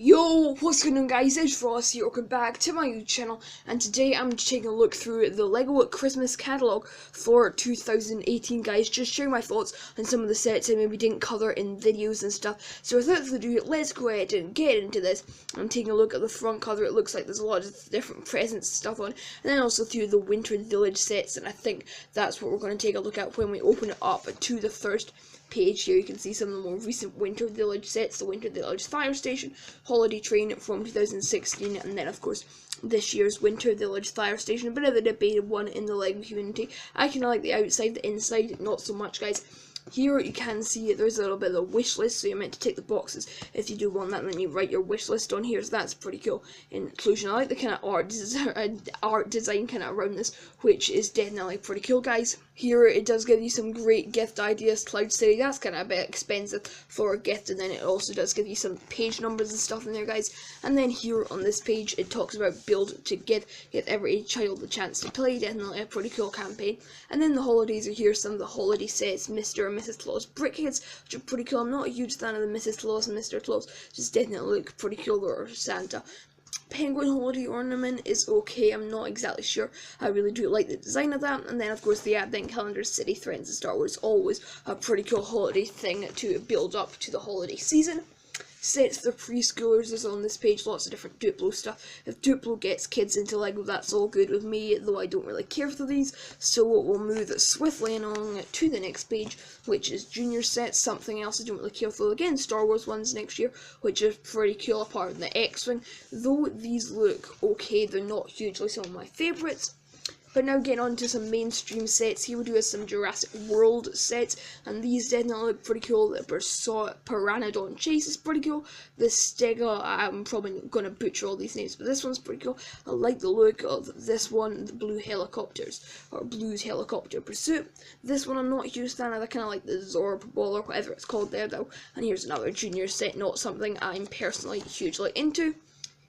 Yo, what's going on guys, it's Ross here, welcome back to my YouTube channel, and today I'm taking a look through the LEGO Christmas Catalogue for 2018 guys, just sharing my thoughts on some of the sets I maybe didn't cover in videos and stuff. So without further ado, let's go ahead and get into this. I'm taking a look at the front cover. It looks like there's a lot of different presents and stuff on, and then also through the Winter Village sets, and I think that's what we're going to take a look at when we open it up to the first page. Here you can see some of the more recent Winter Village sets, the Winter Village Fire Station, Holiday Train from 2016, and then of course this year's Winter Village Fire Station, a bit of a debated one in the LEGO community. I kind of like the outside, the inside not so much guys. Here you can see there's a little bit of a wish list, so you're meant to tick the boxes if you do want that, and then you write your wish list on here, so that's pretty cool inclusion. I like the kind of art design kind of around this, which is definitely pretty cool guys. Here it does give you some great gift ideas. Cloud City, that's kind of a bit expensive for a gift, and then it also does give you some page numbers and stuff in there guys. And then here on this page it talks about build to give every child the chance to play, definitely a pretty cool campaign. And then the holidays are here, some of the holiday sets, Mr. and Mrs. Claus brickheads, which are pretty cool. I'm not a huge fan of the Mrs. Claus and Mr. Claus, just definitely look pretty cool, or Santa. Penguin holiday ornament is okay, I'm not exactly sure. I really do like the design of that. And then of course the advent calendar, city threads and Star Wars, always a pretty cool holiday thing to build up to the holiday season. Sets for preschoolers is on this page, lots of different Duplo stuff. If Duplo gets kids into LEGO, that's all good with me, though I don't really care for these. So we'll move swiftly along to the next page, which is junior sets, something else I don't really care for. Again, Star Wars ones next year, which is pretty cool, apart from the X-Wing. Though these look okay, they're not hugely some of my favourites. But now getting on to some mainstream sets, here we do some Jurassic World sets, and these definitely look pretty cool. The Pteranodon Chase is pretty cool. The Stega, I'm probably going to butcher all these names, but this one's pretty cool. I like the look of this one, the Blue Helicopters, or Blue's Helicopter Pursuit. This one I'm not a huge fan of, I kind of like the Zorb Ball or whatever it's called there though. And here's another junior set, not something I'm personally hugely into.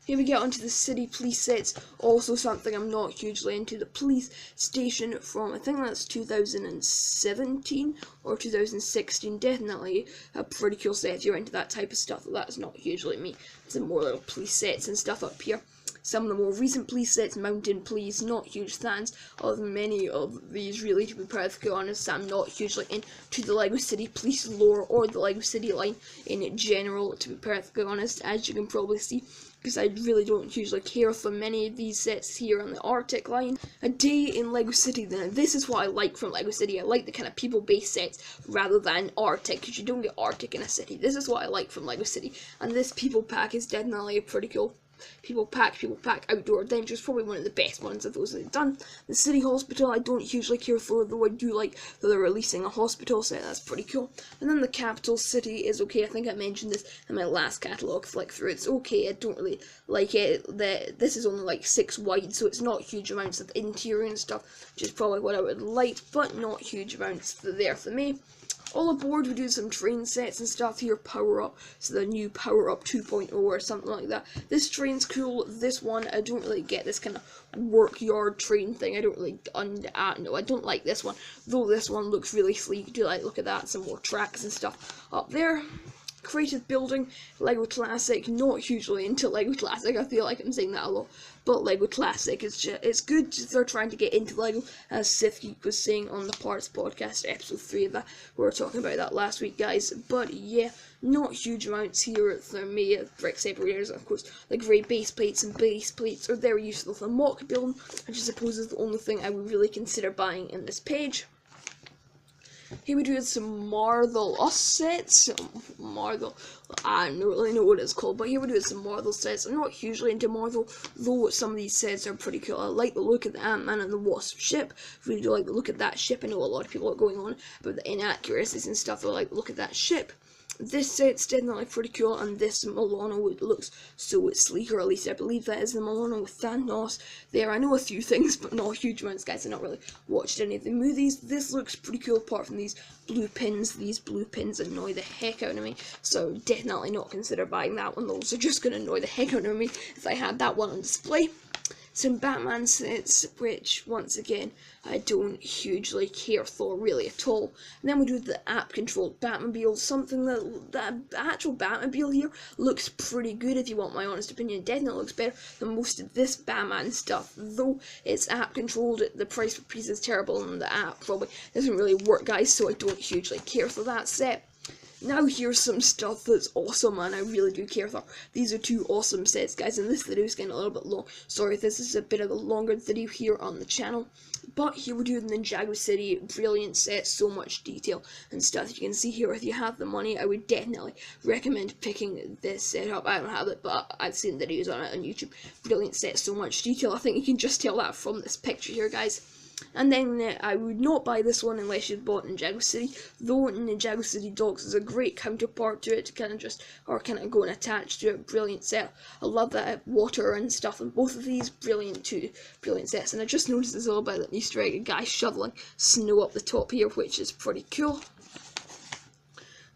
Here we get onto the city police sets, also something I'm not hugely into. The police station from, I think that's 2017 or 2016, definitely a pretty cool set if you're into that type of stuff. That's not hugely me. Some more little police sets and stuff up here. Some of the more recent police sets, Mountain Police, not huge fans of many of these really, to be perfectly honest. I'm not hugely into the LEGO City Police lore or the LEGO City line in general, to be perfectly honest, as you can probably see, because I really don't usually care for many of these sets here on the Arctic line. A Day in LEGO City, then this is what I like from LEGO City. I like the kind of people-based sets rather than Arctic, because you don't get Arctic in a city. This is what I like from LEGO City, and this people pack is definitely a pretty cool People Pack Outdoor Adventures, probably one of the best ones of those they've done. The City Hospital I don't hugely care for, though I do like that they're releasing a hospital set, that's pretty cool. And then the Capital City is okay, I think I mentioned this in my last catalogue flick through. It's okay, I don't really like it. This is only like 6 wide, so it's not huge amounts of interior and stuff, which is probably what I would like, but not huge amounts there for me. All aboard, we do some train sets and stuff here, Power Up, so the new Power Up 2.0 or something like that. This train's cool, this one, I don't really get this kind of work yard train thing, I don't really, no, I don't like this one, though this one looks really sleek. Do like look at that, some more tracks and stuff up there. Creative Building, LEGO Classic, not hugely into LEGO Classic, I feel like I'm saying that a lot, but LEGO Classic, it's good, they're trying to get into LEGO, as Sifgeek was saying on the Parts Podcast, episode 3 of that, we were talking about that last week guys, but yeah, not huge amounts here for me. Brick separators, of course, the grey base plates and base plates are very useful for mock building, which I suppose is the only thing I would really consider buying in this page. Here we do some Marvel sets. Marvel, I don't really know what it's called, but here we do some Marvel sets. I'm not hugely into Marvel, though some of these sets are pretty cool. I like the look of the Ant-Man and the Wasp ship. Really do like the look of that ship. I know a lot of people are going on about the inaccuracies and stuff. I like the look of that ship. This set's definitely pretty cool, and this Milano looks so sleek, or at least I believe that is the Milano with Thanos there. I know a few things, but not huge amounts, guys. I've not really watched any of the movies. This looks pretty cool, apart from these blue pins. These blue pins annoy the heck out of me, so definitely not consider buying that one. Those are just going to annoy the heck out of me if I had that one on display. some Batman sets, which once again I don't hugely care for really at all. And then we do the app-controlled Batmobile, something that the actual Batmobile here looks pretty good if you want my honest opinion. It definitely looks better than most of this Batman stuff, though it's app-controlled. The price per piece is terrible and the app probably doesn't really work, guys, so I don't hugely care for that set. Now here's some stuff that's awesome and I really do care for. These are two awesome sets, guys, and this video is getting a little bit long. Sorry if this is a bit of a longer video here on the channel. But here we do the Ninjago City, brilliant set, so much detail and stuff. You can see here, if you have the money, I would definitely recommend picking this set up. I don't have it, but I've seen videos on it on YouTube. Brilliant set, so much detail. I think you can just tell that from this picture here, guys. And then I would not buy this one unless you'd bought Ninjago City, though Ninjago City Docks is a great counterpart to it, to kind of go and attach to it. Brilliant set. I love that water and stuff, and both of these brilliant too, brilliant sets. And I just noticed as well by the Easter egg, a guy shoveling snow up the top here, which is pretty cool.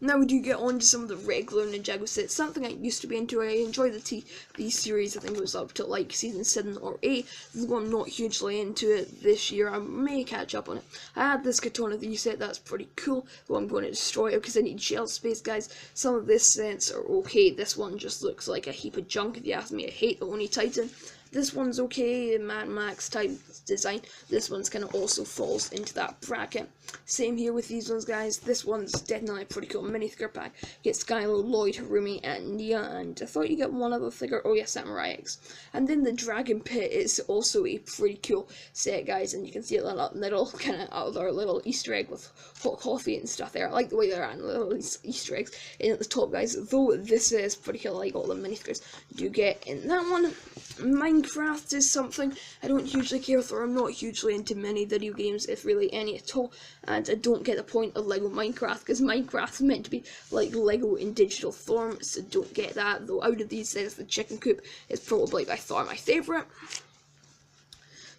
Now we do get on to some of the regular Ninjago sets, something I used to be into. I enjoy the TV series. I think it was up to like season 7 or 8, though I'm not hugely into it this year. I may catch up on it. I had this Katana 3 set, that's pretty cool, though I'm going to destroy it because I need shelf space, guys. Some of this sets are okay. This one just looks like a heap of junk if you ask me. I hate the Oni Titan. This one's okay, Mad Max type design. This one's kind of also falls into that bracket. Same here with these ones, guys. This one's definitely a pretty cool mini figure pack. Get Skylo, Lloyd, Harumi, and Nia, and I thought you get one other figure. Oh yeah, Samurai X. And then the Dragon Pit is also a pretty cool set, guys, and you can see it little kind of out of our little Easter egg with hot coffee and stuff there. I like the way they're at little Easter eggs in at the top, guys. Though this is pretty cool, like all the minifigures you do get in that one. Minecraft is something I don't hugely care for. I'm not hugely into many video games, if really any at all, and I don't get the point of Lego Minecraft, because Minecraft is meant to be like Lego in digital form, so don't get that. Though out of these sets, the chicken coop is probably by far my favourite.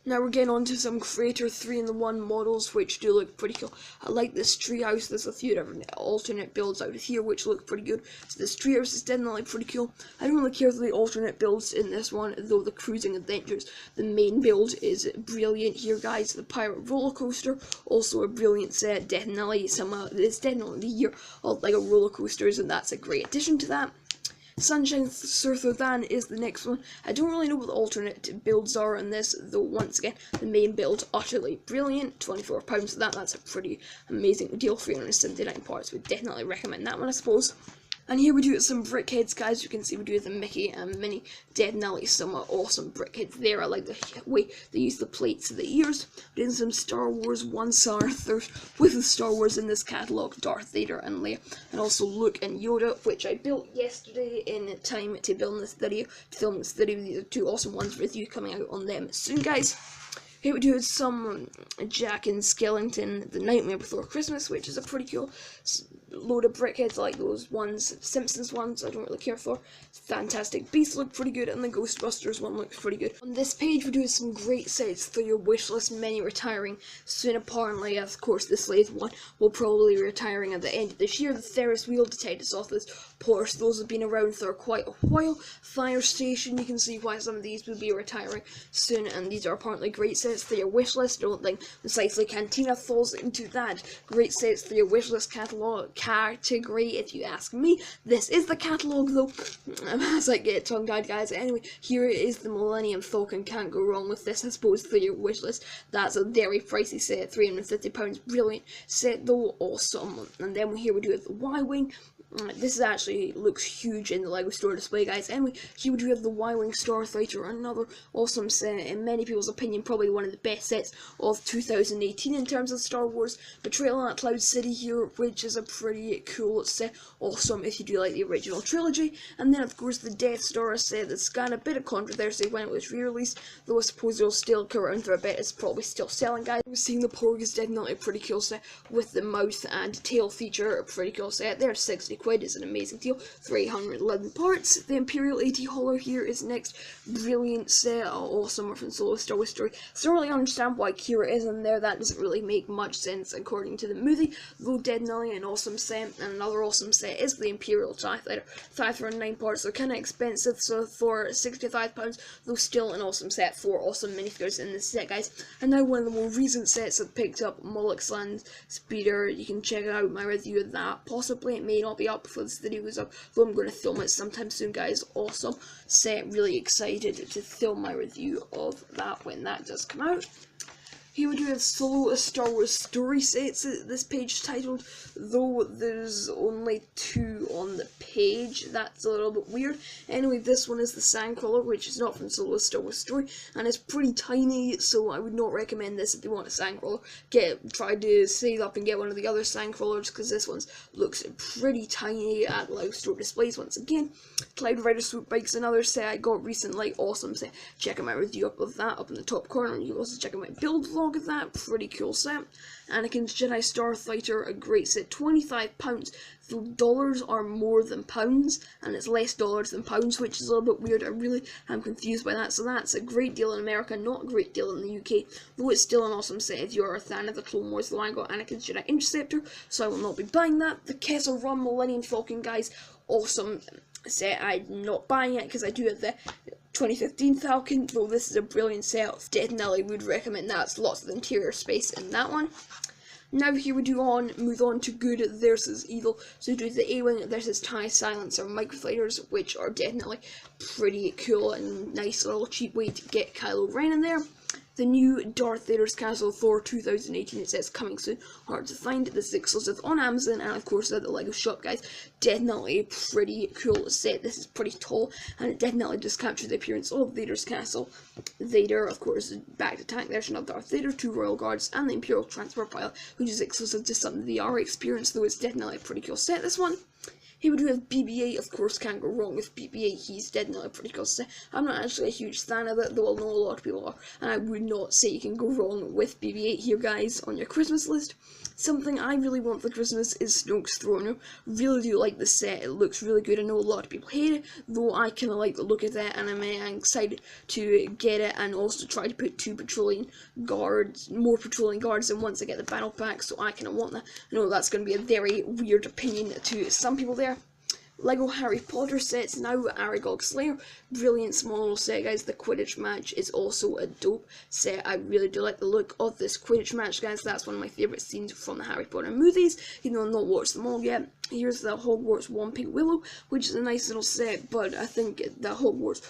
Now we're getting on to some Creator 3-in-1 models, which do look pretty cool. I like this treehouse. There's a few different alternate builds out of here, which look pretty good. So this treehouse is definitely pretty cool. I don't really care for the alternate builds in this one, though the Cruising Adventures, the main build, is brilliant here, guys. The Pirate Roller Coaster, also a brilliant set. Definitely it's definitely the year of Lego roller coasters, and that's a great addition to that. Sunshine Surthodan is the next one. I don't really know what the alternate builds are in this, though once again, the main build, utterly brilliant. £24 for that, that's a pretty amazing deal. 379 parts, would definitely recommend that one, I suppose. And here we do some brickheads, guys. You can see we do the Mickey and Minnie. Definitely some awesome brickheads there. I like the way they use the plates of the ears. Doing some Star Wars 1-star with the Star Wars in this catalogue, Darth Vader and Leia, and also Luke and Yoda, which I built yesterday in time to film this video. These are two awesome ones with you coming out on them soon, guys. Here we do some Jack and Skellington, The Nightmare Before Christmas, which is a pretty cool load of brickheads, like those ones, Simpsons ones, I don't really care for. Fantastic Beasts look pretty good, and the Ghostbusters one looks pretty good. On this page we do some great sets for your wish list, many retiring soon. Apparently, of course, the Slave one will probably be retiring at the end of this year. The Ferris Wheel, Detective's Office, Porsche, those have been around for quite a while. Fire Station, you can see why some of these will be retiring soon, and these are apparently great sets for your wish list. I don't think precisely Cantina falls into that. Great sets for your wish list category, if you ask me. This is the catalogue, though, as I get tongue-tied, guys. Anyway, here is the Millennium Falcon. Can't go wrong with this, I suppose, for your wish list. That's a very pricey set, £350. Brilliant set, though, awesome. And then here we do have the Y-Wing. This actually looks huge in the LEGO store display, guys. Anyway, here we do have the Y-Wing Starfighter, another awesome set. In many people's opinion, probably one of the best sets of 2018 in terms of Star Wars. Betrayal at Cloud City here, which is a pretty cool set. Awesome if you do like the original trilogy. And then, of course, the Death Star set that's got a bit of controversy when it was re-released, though I suppose it'll still come around for a bit. It's probably still selling, guys. We're seeing the Porg is definitely a pretty cool set with the mouth and tail feature, a pretty cool set. They're £60. £300 is an amazing deal. 311 parts. The Imperial AT Holo here is next. Brilliant set, awesome from Solo Star Wars Story. Still don't really understand why Kira is in there. That doesn't really make much sense according to the movie. Though definitely an awesome set. And another awesome set is the Imperial TIE Fighter. 509 parts. They're kind of expensive, so for £65, though still an awesome set. 4 awesome minifigures in this set, guys. And now one of the more recent sets I've picked up, Moloch's Land Speeder. You can check out my review of that. Possibly it may not be up before this video goes up, though I'm going to film it sometime soon, guys. Awesome set. Really excited to film my review of that when that does come out. Here we do have Solo a Star Wars Story sets, this page titled, though there's only 2 on the page. That's a little bit weird. Anyway, this one is the Sandcrawler, which is not from Solo a Star Wars Story, and it's pretty tiny, so I would not recommend this if you want a Sandcrawler. Try to save up and get one of the other Sandcrawlers, because this one looks pretty tiny at live store displays once again. Cloud Rider Swoop Bike's another set I got recently, awesome set. Check out my review of that up in the top corner, and you can also check out my build vlog of that, pretty cool set. Anakin's Jedi Starfighter, a great set, £25. The dollars are more than pounds, and it's less dollars than pounds, which is a little bit weird. I really am confused by that. So that's a great deal in America, not a great deal in the UK, though it's still an awesome set if you're a fan of the Clone Wars. Though I got Anakin's Jedi Interceptor, so I will not be buying that. The Kessel Run Millennium Falcon, guys, awesome set. I'm not buying it because I do have the 2015 Falcon, though this is a brilliant set. Definitely would recommend that. It's lots of interior space in that one. Now here we move on to good versus evil. So we do the A-Wing versus TIE Silencer Microfighters, which are definitely pretty cool and nice little cheap way to get Kylo Ren in there. The new Darth Vader's Castle for 2018, it says coming soon, hard to find. This is exclusive on Amazon and of course at the LEGO shop, guys. Definitely a pretty cool set. This is pretty tall and it definitely does capture the appearance of Vader's Castle. Vader, of course, back to tank version of Darth Vader, 2 Royal Guards, and the Imperial Transport Pilot, which is exclusive to some VR experience, though it's definitely a pretty cool set, this one. Here we do have BB-8, of course, can't go wrong with BB-8, he's definitely a pretty cool set. I'm not actually a huge fan of it, though I know a lot of people are, and I would not say you can go wrong with BB-8 here, guys, on your Christmas list. Something I really want for Christmas is Snoke's Throne. Really do like the set, it looks really good. I know a lot of people hate it, though I kind of like the look of that, and I'm excited to get it, and also try to put more patrolling guards in once I get the battle pack, so I kind of want that. I know that's going to be a very weird opinion to some people there. Lego Harry Potter sets now, Aragog Slayer, brilliant small little set, guys. The Quidditch match is also a dope set. I really do like the look of this Quidditch match, guys. That's one of my favourite scenes from the Harry Potter movies, even though I've not watched them all yet. Here's the Hogwarts Whomping Willow, which is a nice little set, but I think the Hogwarts,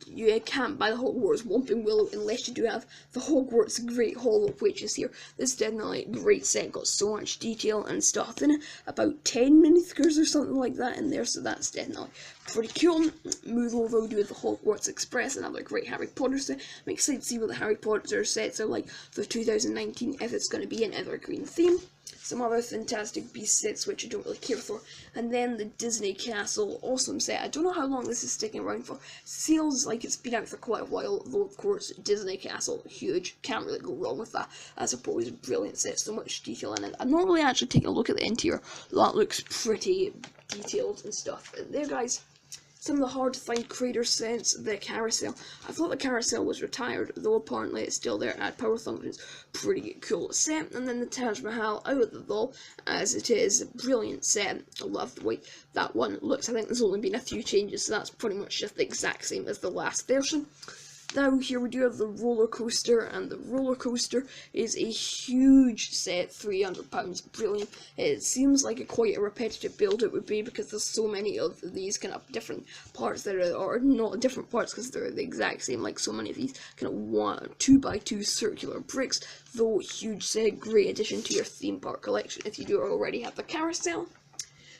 you can't buy the Hogwarts Whomping Willow unless you do have the Hogwarts Great Hall of Witches here. This is definitely a great set, got so much detail and stuff in it, about 10 minifigures or something like that in there, so that's definitely pretty cool. Move over, we do the Hogwarts Express, another great Harry Potter set. I'm excited to see what the Harry Potter sets are like for 2019, if it's going to be an evergreen theme. Some other Fantastic Beasts sets which I don't really care for, and then the Disney Castle, awesome set. I don't know how long this is sticking around for. Feels like it's been out for quite a while, though of course Disney Castle, huge, can't really go wrong with that. I suppose brilliant set, so much detail in it. I'm not really actually taking a look at the interior, that looks pretty detailed and stuff. There, guys. Some of the hard to find creator sets, the Carousel. I thought the Carousel was retired, though apparently it's still there and had power functions. Pretty cool set. And then the Taj Mahal out of the vault, as it is, brilliant set. I love the way that one looks. I think there's only been a few changes, so that's pretty much just the exact same as the last version. Now here we do have the roller coaster, and the roller coaster is a huge set, £300, brilliant. It seems like quite a repetitive build it would be, because there's so many of these kind of different parts that are not different parts because they're the exact same, like so many of these kind of 2x2 circular bricks, though huge set, great addition to your theme park collection if you do already have the Carousel.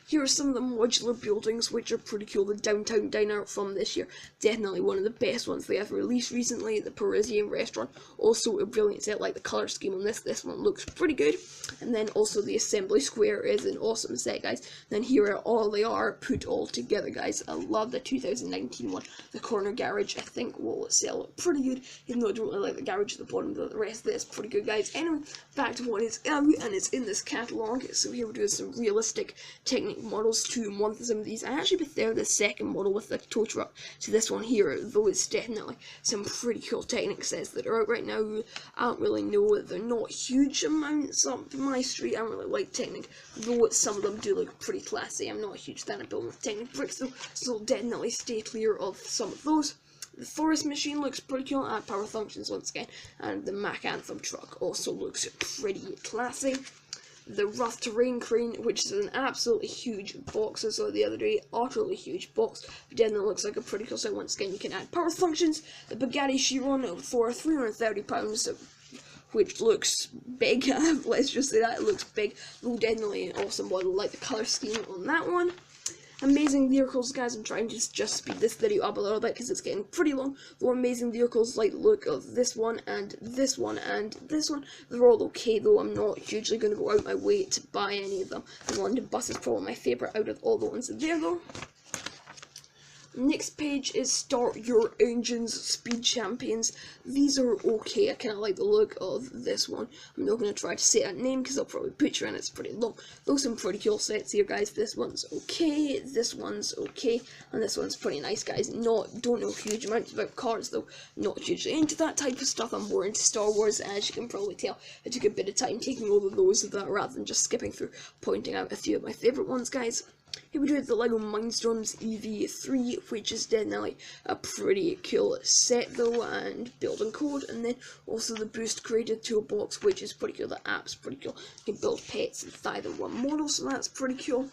Here are some of the modular buildings, which are pretty cool. The Downtown Diner from this year, definitely one of the best ones they have released recently. The Parisian Restaurant, also a brilliant set, like the colour scheme on this one looks pretty good. And then also the Assembly Square is an awesome set, guys. Then here are all they are put all together, guys. I love the 2019 one. The Corner Garage, I think, will sell pretty good, even though I don't really like the garage at the bottom, but the rest of this is pretty good, guys. Anyway, back to what is out, and it's in this catalogue. So here we do some realistic techniques like models 2 and 1 for some of these. I actually prefer the second model with the tow truck to this one here, though it's definitely some pretty cool Technic sets that are out right now. I don't really know, they're not huge amounts up my street. I don't really like Technic, though some of them do look pretty classy. I'm not a huge fan of building with Technic bricks though, so definitely stay clear of some of those. The Forest Machine looks pretty cool, and Power Functions once again, and the Mac Anthem truck also looks pretty classy. The Rough Terrain Crane, which is an absolutely huge box, I saw the other day, utterly huge box, but then it looks like a pretty cool set. Once again, you can add Power Functions. The Bugatti Chiron for £330, which looks big, let's just say that, it looks big, though definitely an awesome model. Like the colour scheme on that one. Amazing Vehicles, guys, I'm trying to just speed this video up a little bit because it's getting pretty long. Though Amazing Vehicles, like the look of this one and this one and this one, they're all okay, though I'm not hugely going to go out my way to buy any of them. The London Bus is probably my favourite out of all the ones there, though. Next page is Start Your Engines Speed Champions. These are okay. I kind of like the look of this one. I'm not going to try to say that name because I'll probably butcher it and it's pretty long. Those are some pretty cool sets here, guys. This one's okay, this one's okay, and this one's pretty nice, guys. Don't know huge amounts about cars though. Not hugely into that type of stuff. I'm more into Star Wars, as you can probably tell. I took a bit of time taking all of those rather than just skipping through, pointing out a few of my favourite ones, guys. Here we do have the LEGO Mindstorms EV3, which is definitely a pretty cool set though, and building code, and then also the Boost Created Toolbox, which is pretty cool. The app's pretty cool. You can build pets with either one model, so that's pretty cool.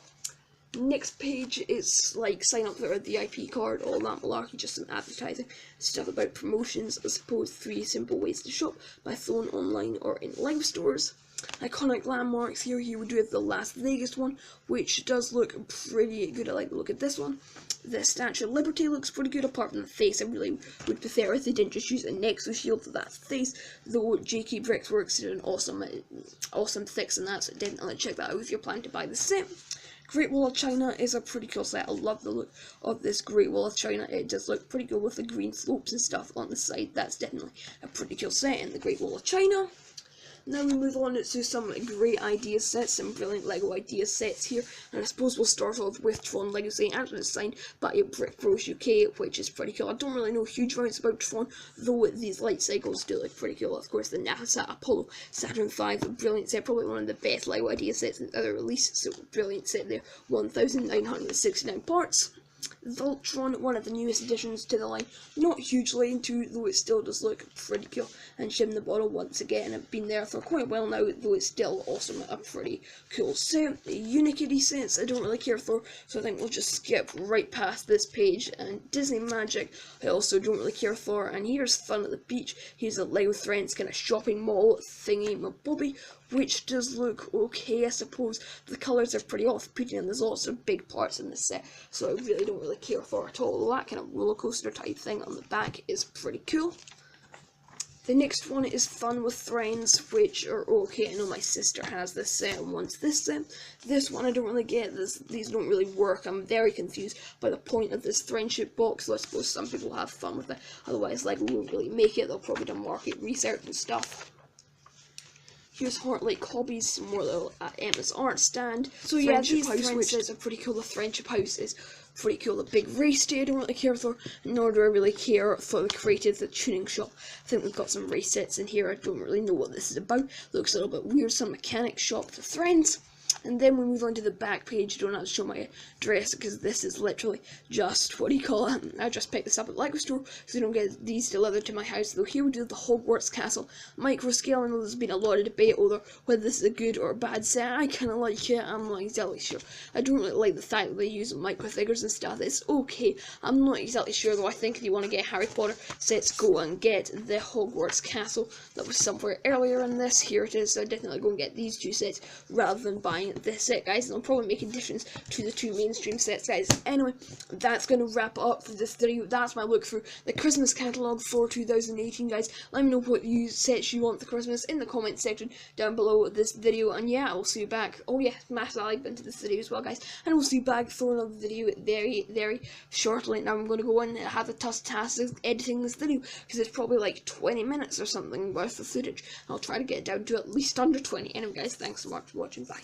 Next page is like sign up for a VIP card, all that malarkey, just some advertising stuff about promotions. I suppose 3 simple ways to shop: by phone, online, or in LEGO stores. Iconic landmarks here. Here we do have the Las Vegas one, which does look pretty good. I like the look at this one. The Statue of Liberty looks pretty good, apart from the face. I really would prefer if they didn't just use a Nexus shield for that face, though JK Brickworks did an awesome fix in that, so definitely check that out if you're planning to buy the set. Great Wall of China is a pretty cool set. I love the look of this Great Wall of China. It does look pretty good with the green slopes and stuff on the side. That's definitely a pretty cool set in the Great Wall of China. Now we move on to some great idea sets, some brilliant LEGO idea sets here, and I suppose we'll start off with Tron Legacy, actually designed by Brick Bros UK, which is pretty cool. I don't really know huge amounts about Tron, though these light cycles do look pretty cool. Of course, the NASA Apollo Saturn V, a brilliant set, probably one of the best LEGO idea sets in the other release, so brilliant set there, 1,969 parts. Voltron, one of the newest additions to the line, not hugely into, though it still does look pretty cool. And Shim the Bottle, once again, have been there for quite a while now, though it's still awesome, a pretty cool set. The Unikitty sets I don't really care for, so I think we'll just skip right past this page. And Disney Magic I also don't really care for. And here's Fun at the Beach. Here's a LEGO Friends kind of shopping mall thingy mabobby, which does look okay, I suppose. The colours are pretty off-putting, and there's also big parts in this set, so I really don't care for at all. That kind of roller coaster type thing on the back is pretty cool. The next one is Fun with Friends, which are okay. I know my sister has this set and wants this set. This one I don't really get. These don't really work. I'm very confused by the point of this friendship box, so I suppose some people have fun with it. Otherwise, LEGO won't really make it. They'll probably do market research and stuff. Here's Heart Lake Hobbies, some more little Emma's art stand. So yeah, these house, which is a pretty cool. The Friendship House is pretty cool. The Big Race Day I don't really care for, nor do I really care for the Creative, the Tuning Shop. I think we've got some race sets in here. I don't really know what this is about. Looks a little bit weird. Some mechanic shop for friends. And then we move on to the back page. I don't have to show my address because this is literally just, what do you call it? I just picked this up at LEGO store, so I don't get these delivered to my house. Though here we do the Hogwarts Castle micro scale. I know there's been a lot of debate over whether this is a good or a bad set. I kind of like it. I'm not exactly sure. I don't really like the fact that they use micro figures and stuff. It's okay. I'm not exactly sure though. I think if you want to get Harry Potter sets, go and get the Hogwarts Castle. That was somewhere earlier in this. Here it is. So definitely go and get these 2 sets rather than buying this set, guys, and I'll probably make additions to the 2 mainstream sets, guys. Anyway, that's going to wrap up for this video. That's my look through the Christmas catalogue for 2018, guys. Let me know what sets you want for Christmas in the comment section down below this video, and yeah, I will see you back. Oh yeah, smash that like button to this video as well, guys, and we'll see you back for another video very shortly. Now I'm going to go in and have a task editing this video, because it's probably like 20 minutes or something worth of footage. I'll try to get it down to at least under 20. Anyway, guys, thanks so much for watching. Bye.